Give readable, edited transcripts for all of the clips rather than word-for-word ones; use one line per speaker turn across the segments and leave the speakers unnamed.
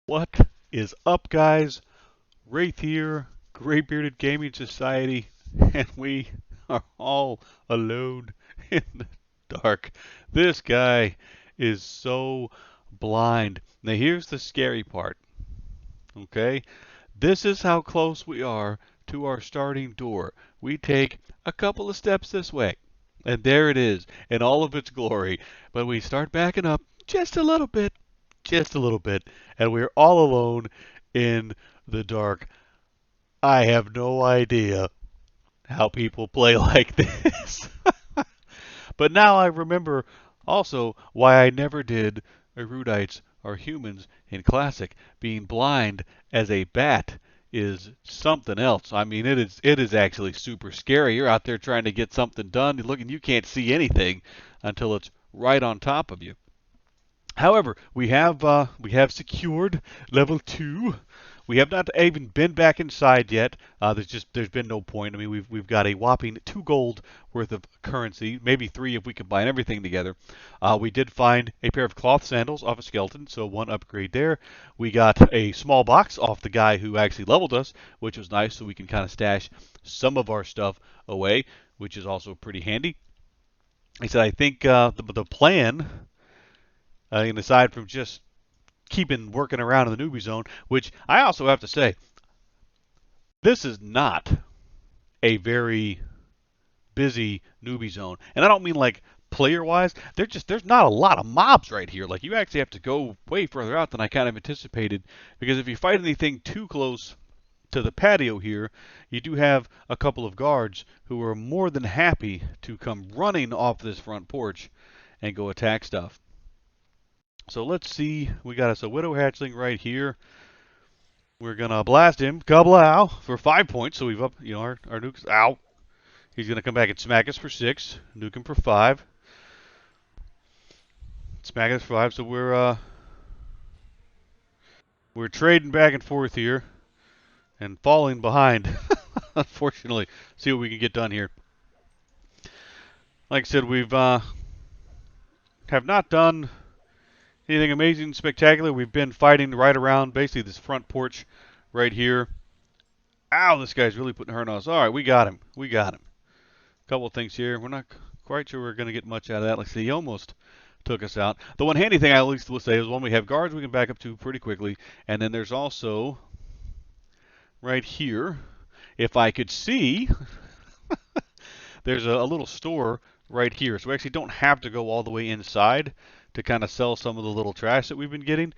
What is up, guys? Wraith here, Gray Bearded Gaming Society, and we are all alone in the dark. This guy is so blind. Now, here's the scary part, okay? This is how close we are to our starting door. We take a couple of steps this way, and there it is in all of its glory. But we start backing up just a little bit, and we're all alone in the dark. I have no idea how people play like this. But now I remember also why I never did erudites or humans in Classic. Being blind as a bat is something else. I mean, it is actually super scary. You're out there trying to get something done, and you can't see anything until it's right on top of you. However, we have secured level 2. We have not even been back inside yet. There's been no point. I mean, we've got a whopping 2 gold worth of currency, maybe 3 if we combine everything together. We did find a pair of cloth sandals off a skeleton, so 1 upgrade there. We got a small box off the guy who actually leveled us, which was nice, so we can kind of stash some of our stuff away, which is also pretty handy. He said, I think the plan, and aside from just keeping working around in the newbie zone, which I also have to say, this is not a very busy newbie zone. And I don't mean like player wise. There's not a lot of mobs right here. Like you actually have to go way further out than I kind of anticipated. Because if you fight anything too close to the patio here, you do have a couple of guards who are more than happy to come running off this front porch and go attack stuff. So let's see. We got us a Widow Hatchling right here. We're going to blast him. Kablow for 5 points. So we've up, our nuke's out. He's going to come back and smack us for 6. Nuke him for 5. Smack us for 5. So we're trading back and forth here and falling behind. Unfortunately, see what we can get done here. Like I said, we've have not done anything amazing, spectacular. We've been fighting right around basically this front porch right here. Ow, this guy's really putting hurt on us. All right, we got him. We got him. A couple of things here. We're not quite sure we're going to get much out of that. Like I said, he almost took us out. The one handy thing I at least will say is when we have guards we can back up to pretty quickly. And then there's also right here, if I could see, there's a little store right here. So we actually don't have to go all the way inside to kind of sell some of the little trash that we've been getting.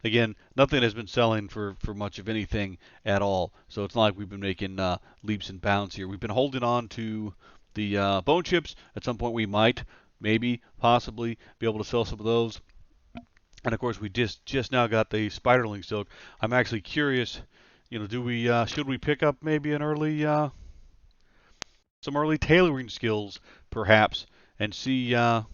Again, nothing has been selling for much of anything at all. So it's not like we've been making leaps and bounds here. We've been holding on to the bone chips. At some point we might, maybe, possibly be able to sell some of those. And of course we just now got the spiderling silk. I'm actually curious, do we should we pick up maybe an early some early tailoring skills perhaps and see are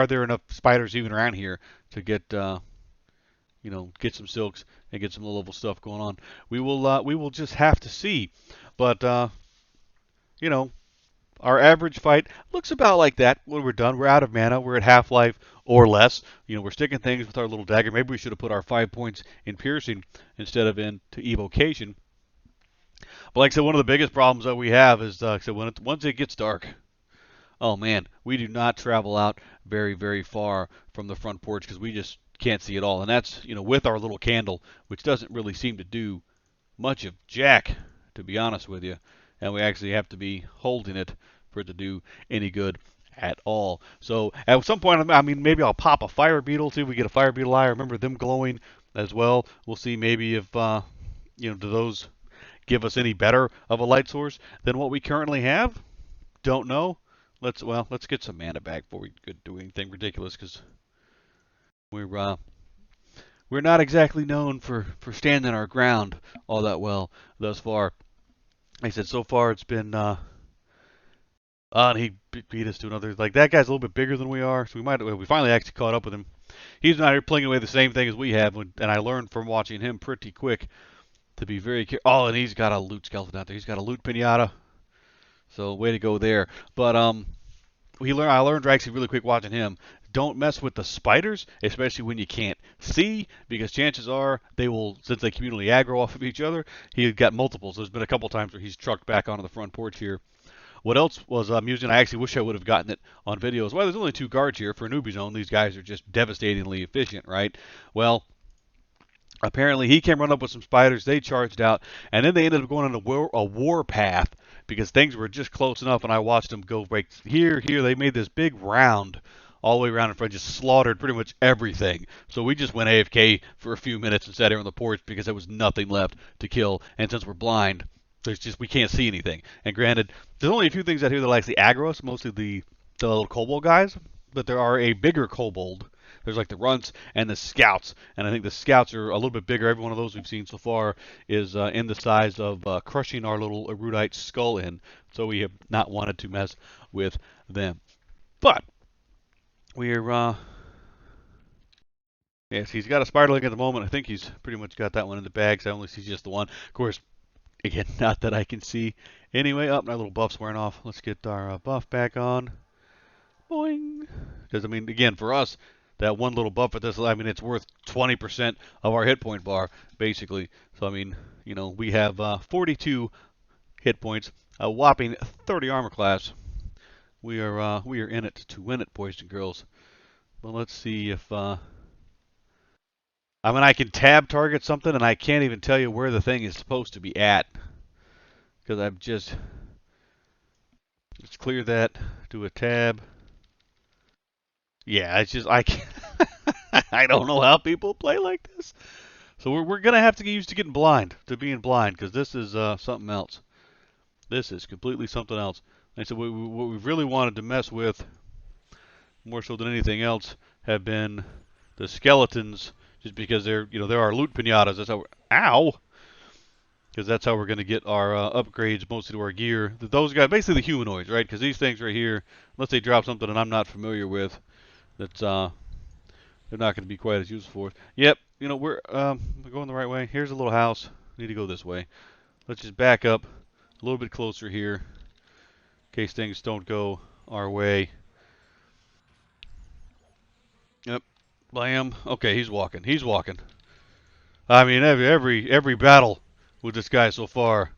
there enough spiders even around here to get get some silks and get some low-level stuff going on. We will just have to see. But our average fight looks about like that when we're done. We're out of mana. We're at half-life or less. We're sticking things with our little dagger. Maybe we should have put our 5 points in piercing instead of into evocation. But like I said, one of the biggest problems that we have is once it gets dark, oh man, we do not travel out very, very far from the front porch because we just can't see it all. And that's, with our little candle, which doesn't really seem to do much of jack, to be honest with you. And we actually have to be holding it for it to do any good at all. So at some point, I mean, maybe I'll pop a fire beetle, see if we get a fire beetle eye. I remember them glowing as well. We'll see maybe if, do those give us any better of a light source than what we currently have? Don't know. Let's get some mana back before we could do anything ridiculous because we're not exactly known for standing our ground all that well thus far. Like I said, so far it's been and he beat us to another. Like that guy's a little bit bigger than we are, so we finally actually caught up with him. He's not here playing away the same thing as we have, and I learned from watching him pretty quick to be very careful. Oh, and he's got a loot skeleton out there. He's got a loot pinata. So way to go there. But I learned actually really quick watching him. don't mess with the spiders, especially when you can't see, because chances are they will, since they communally aggro off of each other, he got multiples. There's been a couple times where he's trucked back onto the front porch here. What else was amusing? I actually wish I would have gotten it on video as well. There's only 2 guards here for a newbie zone. These guys are just devastatingly efficient, right? Well, apparently he came run up with some spiders. They charged out, and then they ended up going on a war path because things were just close enough. And I watched them go right here. They made this big round all the way around in front, just slaughtered pretty much everything. So we just went AFK for a few minutes and sat here on the porch because there was nothing left to kill. And since we're blind, we can't see anything. And granted, there's only a few things out here that actually aggro us, mostly the little kobold guys. But there are a bigger kobold. There's like the runts and the scouts, and I think the scouts are a little bit bigger. Every one of those we've seen so far is in the size of crushing our little erudite skull in. So we have not wanted to mess with them. But we're yes, he's got a spider leg at the moment. I think he's pretty much got that one in the bag. So I only see just the one. Of course, again, not that I can see. Anyway, my little buff's wearing off. Let's get our buff back on. Boing. Because I mean, again, for us, that one little buff at this, I mean, it's worth 20% of our hit point bar, basically. So, I mean, you know, we have 42 hit points, a whopping 30 armor class. We are in it to win it, boys and girls. Well, let's see if, I mean, I can tab target something, and I can't even tell you where the thing is supposed to be at. Because I've just, let's clear that, do a tab. Yeah, it's just, I can't. I don't know how people play like this. So we're going to have to get used to getting blind, to being blind, because this is something else. This is completely something else. And so what we've really wanted to mess with, more so than anything else, have been the skeletons, just because they're, you know, there are loot pinatas. That's how we're, ow! Because that's how we're going to get our upgrades, mostly to our gear. Those guys, basically the humanoids, right? Because these things right here, unless they drop something that I'm not familiar with, that's they're not going to be quite as useful for us. Yep, you know, we're going the right way. Here's a little house. We need to go this way. Let's just back up a little bit closer here in case things don't go our way. Yep. Blam. Okay, he's walking. He's walking. I mean, every battle with this guy so far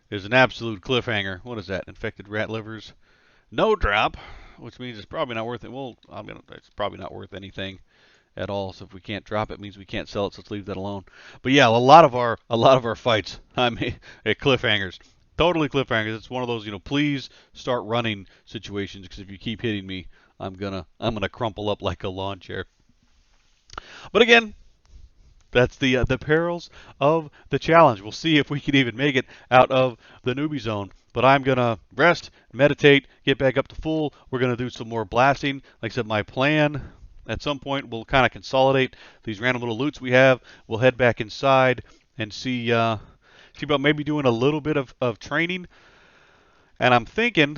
is an absolute cliffhanger. What is that? Infected rat livers. No drop, which means it's probably not worth it. Well, I mean, it's probably not worth anything at all. So if we can't drop it, it means we can't sell it. So let's leave that alone. But yeah, a lot of our fights, I mean, cliffhangers, totally cliffhangers. It's one of those, you know, please start running situations, because if you keep hitting me, I'm gonna crumple up like a lawn chair. But again, that's the perils of the challenge. We'll see if we can even make it out of the newbie zone. But I'm going to rest, meditate, get back up to full. We're going to do some more blasting. Like I said, my plan, at some point, we'll kind of consolidate these random little loots we have. We'll head back inside and see about maybe doing a little bit of training. And I'm thinking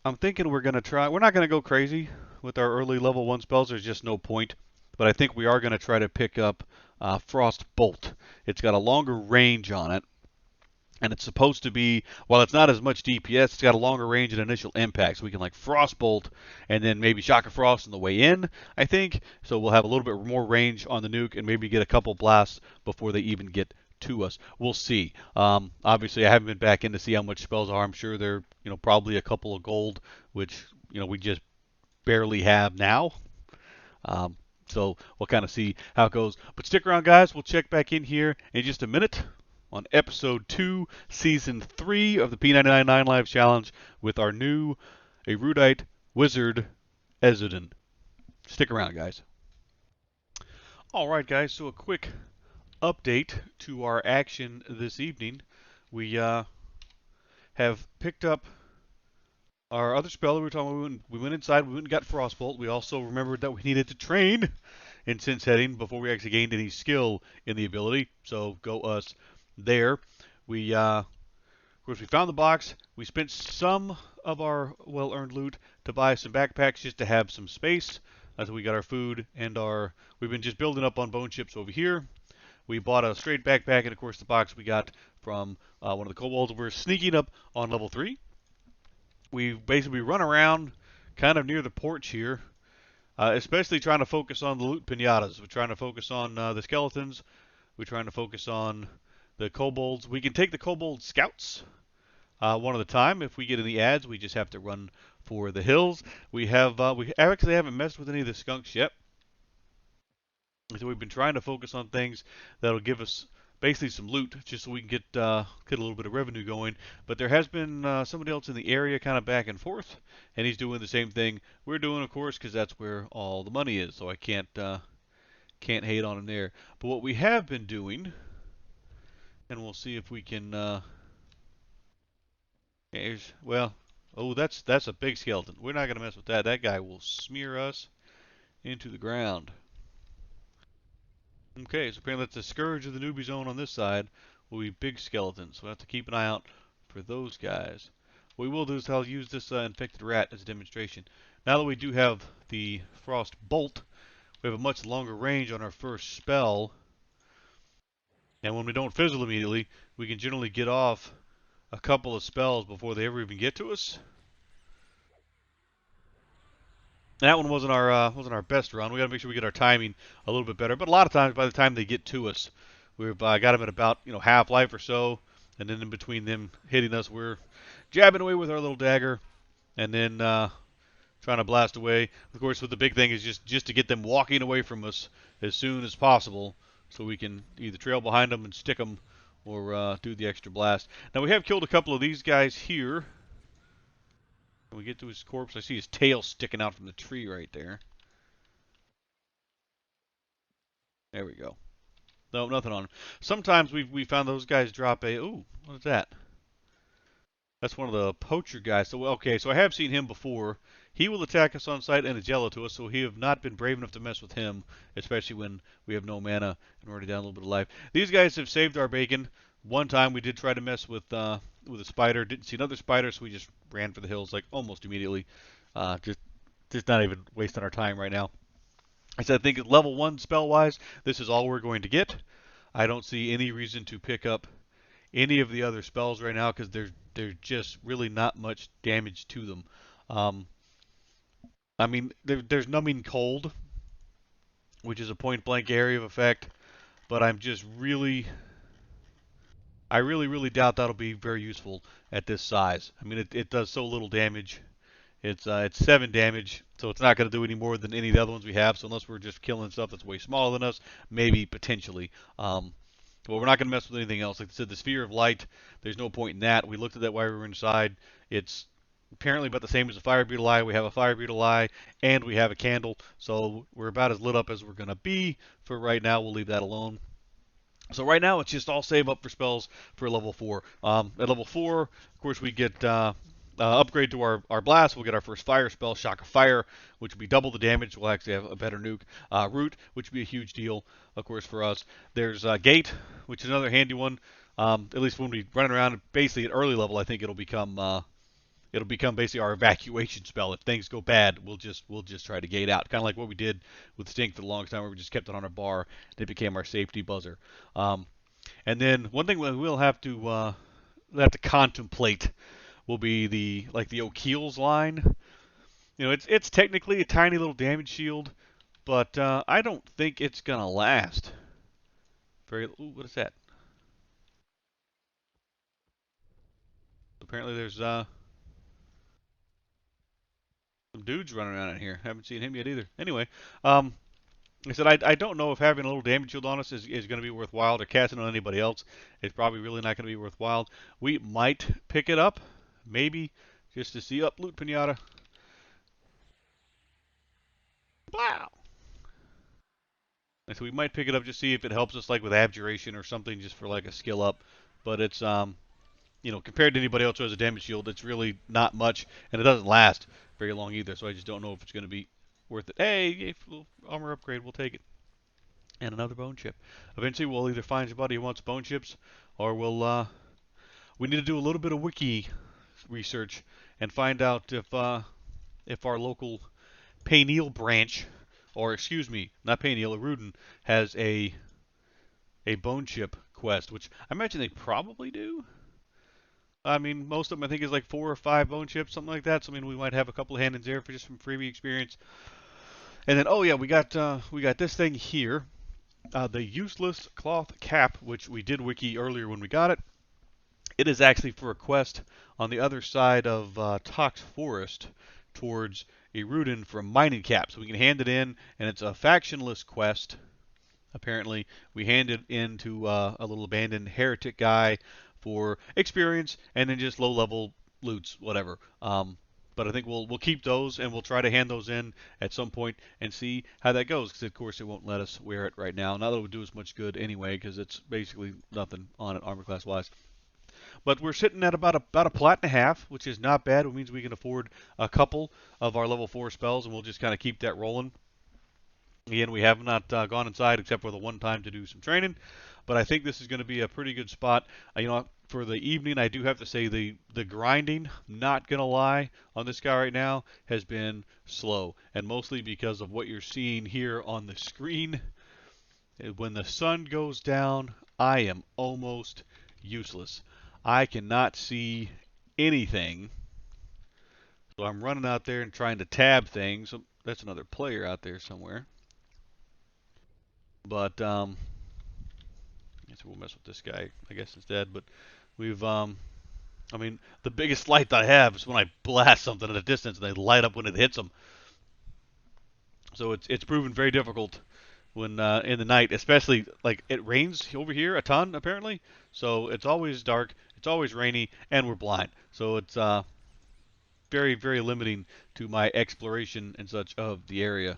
we're going to try. We're not going to go crazy with our early level 1 spells. There's just no point. But I think we are going to try to pick up Frost Bolt. It's got a longer range on it, and it's supposed to be, while it's not as much DPS, it's got a longer range and initial impact. So we can like Frost Bolt and then maybe Shock of Frost on the way in, I think. So we'll have a little bit more range on the nuke and maybe get a couple blasts before they even get to us. We'll see. Obviously, I haven't been back in to see how much spells are. I'm sure they're, you know, probably a couple of gold, which, you know, we just barely have now. So we'll kind of see how it goes. But stick around, guys. We'll check back in here in just a minute on episode 2, season 3 of the P99-9Lives challenge with our new erudite wizard, Ezudin. Stick around, guys. All right, guys. So a quick update to our action this evening. We have picked up our other spell that we were talking about. We went inside, we went and got Frostbolt. We also remembered that we needed to train in Sense Heading before we actually gained any skill in the ability. So go us there. We, of course, we found the box. We spent some of our well-earned loot to buy some backpacks just to have some space. So we got our food and we've been just building up on bone chips over here. We bought a straight backpack, and of course the box we got from one of the kobolds. We're sneaking up on level 3. We basically run around kind of near the porch here. especially trying to focus on the loot pinatas. We're trying to focus on the skeletons. We're trying to focus on the kobolds. We can take the kobold scouts one at a time. If we get any ads, we just have to run for the hills. We actually haven't messed with any of the skunks yet. So we've been trying to focus on things that'll give us basically some loot, just so we can get a little bit of revenue going. But there has been somebody else in the area, kind of back and forth, and he's doing the same thing we're doing, of course, because that's where all the money is. So I can't hate on him there. But what we have been doing, and we'll see if we can. Well, oh, that's a big skeleton. We're not gonna mess with that. That guy will smear us into the ground. Okay, so apparently that's the scourge of the newbie zone on this side will be big skeletons. So we'll have to keep an eye out for those guys. What we will do is I'll use this infected rat as a demonstration. Now that we do have the frost bolt, we have a much longer range on our first spell. And when we don't fizzle immediately, we can generally get off a couple of spells before they ever even get to us. That one wasn't our best run. We got to make sure we get our timing a little bit better. But a lot of times, by the time they get to us, we've got them at about half life or so, and then in between them hitting us, we're jabbing away with our little dagger, and then trying to blast away. Of course, what the big thing is just to get them walking away from us as soon as possible, so we can either trail behind them and stick them, or do the extra blast. Now we have killed a couple of these guys here. When we get to his corpse, I see his tail sticking out from the tree right there. There we go. No, nothing on him. Sometimes we found those guys drop a. Ooh, what is that? That's one of the poacher guys. So okay, so I have seen him before. He will attack us on sight and is yellow to us, so we have not been brave enough to mess with him, especially when we have no mana and we're already down a little bit of life. These guys have saved our bacon. One time we did try to mess with a spider. Didn't see another spider, so we just ran for the hills like almost immediately. Just not even wasting our time right now. I said I think at level 1 spell-wise, this is all we're going to get. I don't see any reason to pick up any of the other spells right now because there's just really not much damage to them. I mean, there's Numbing Cold, which is a point-blank area of effect, but I really doubt that'll be very useful at this size. I mean, it does so little damage. It's 7 damage, so it's not going to do any more than any of the other ones we have. So unless we're just killing stuff that's way smaller than us, maybe potentially. But we're not going to mess with anything else. Like I said, the Sphere of Light, there's no point in that. We looked at that while we were inside. It's apparently about the same as a Fire Beetle Eye. We have a Fire Beetle Eye, and we have a candle. So we're about as lit up as we're going to be for right now. We'll leave that alone. So right now, it's just all save up for spells for level 4. At level 4, of course, we get upgrade to our blast. We'll get our first fire spell, Shock of Fire, which will be double the damage. We'll actually have a better nuke. Root, which will be a huge deal, of course, for us. There's Gate, which is another handy one. At least when we run around, basically at early level, I think it'll become basically our evacuation spell. If things go bad, we'll just try to gate out, kind of like what we did with Stink for the longest time, where we just kept it on our bar. It became our safety buzzer. And then one thing we'll have to contemplate will be the O'Keel's line. It's technically a tiny little damage shield, but I don't think it's gonna last very. Ooh, what is that? Apparently there's some dudes running around in here. Haven't seen him yet either. Anyway, I said I don't know if having a little damage shield on us is going to be worthwhile, or casting on anybody else. It's probably really not going to be worthwhile. We might pick it up, maybe, just to see. Up, loot pinata. Wow. And so we might pick it up, just see if it helps us, like with abjuration or something, just for like a skill up. But it's compared to anybody else who has a damage shield, it's really not much, and it doesn't last very long either. So I just don't know if it's going to be worth it. Hey, little armor upgrade, we'll take it. And another bone chip. Eventually, we'll either find somebody who wants bone chips, or we need to do a little bit of wiki research and find out if our local Payneal branch, or excuse me, not Payneal, Rudin, has a bone chip quest, which I imagine they probably do. I mean, most of them I think is like 4 or 5 bone chips, something like that. So I mean, we might have a couple of hand-ins there for just some freebie experience. And then, oh yeah, we got this thing here, the useless cloth cap, which we did wiki earlier when we got it. It is actually for a quest on the other side of Tox Forest towards Erudin for a mining cap. So we can hand it in, and it's a factionless quest. Apparently, we hand it in to a little abandoned heretic guy for experience, and then just low-level loots, whatever. But I think we'll keep those, and we'll try to hand those in at some point and see how that goes. Because of course it won't let us wear it right now. Not that it would do us much good anyway, because it's basically nothing on it armor class wise. But we're sitting at about a plat and a half, which is not bad. It means we can afford a couple of our level 4 spells, and we'll just kind of keep that rolling. Again, we have not gone inside except for the one time to do some training, but I think this is going to be a pretty good spot. For the evening, I do have to say the grinding, not going to lie, on this guy right now has been slow, and mostly because of what you're seeing here on the screen. When the sun goes down, I am almost useless. I cannot see anything, so I'm running out there and trying to tab things. So that's another player out there somewhere. But I guess we'll mess with this guy, I guess, instead. But we've, I mean, the biggest light that I have is when I blast something at a distance and they light up when it hits them. So it's proven very difficult when in the night, especially like it rains over here a ton apparently. So it's always dark, it's always rainy, and we're blind. So it's very very limiting to my exploration and such of the area.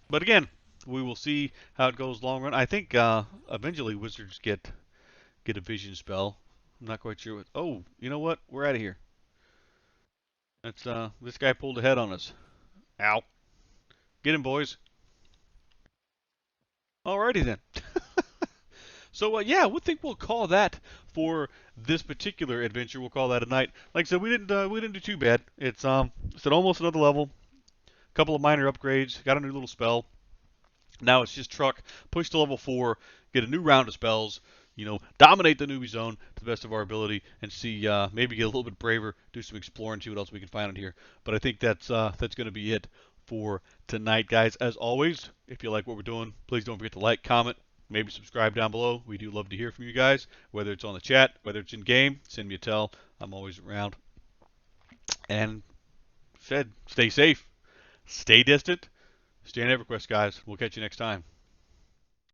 But again, we will see how it goes long run. I think eventually wizards get a vision spell. I'm not quite sure what. Oh, you know what? We're out of here. That's this guy pulled ahead on us. Ow! Get him, boys. Alrighty then. So yeah, we think we'll call that for this particular adventure. We'll call that a night. Like I said, we didn't do too bad. It's at almost another level. A couple of minor upgrades. Got a new little spell. Now it's just truck, push to level 4, get a new round of spells, dominate the newbie zone to the best of our ability, and see maybe get a little bit braver, do some exploring, see what else we can find in here. But I think that's going to be it for tonight, guys. As always, if you like what we're doing, please don't forget to like, comment, maybe subscribe down below. We do love to hear from you guys, whether it's on the chat, whether it's in game. Send me a tell. I'm always around. And stay safe, stay distant, stay on EverQuest, guys. We'll catch you next time.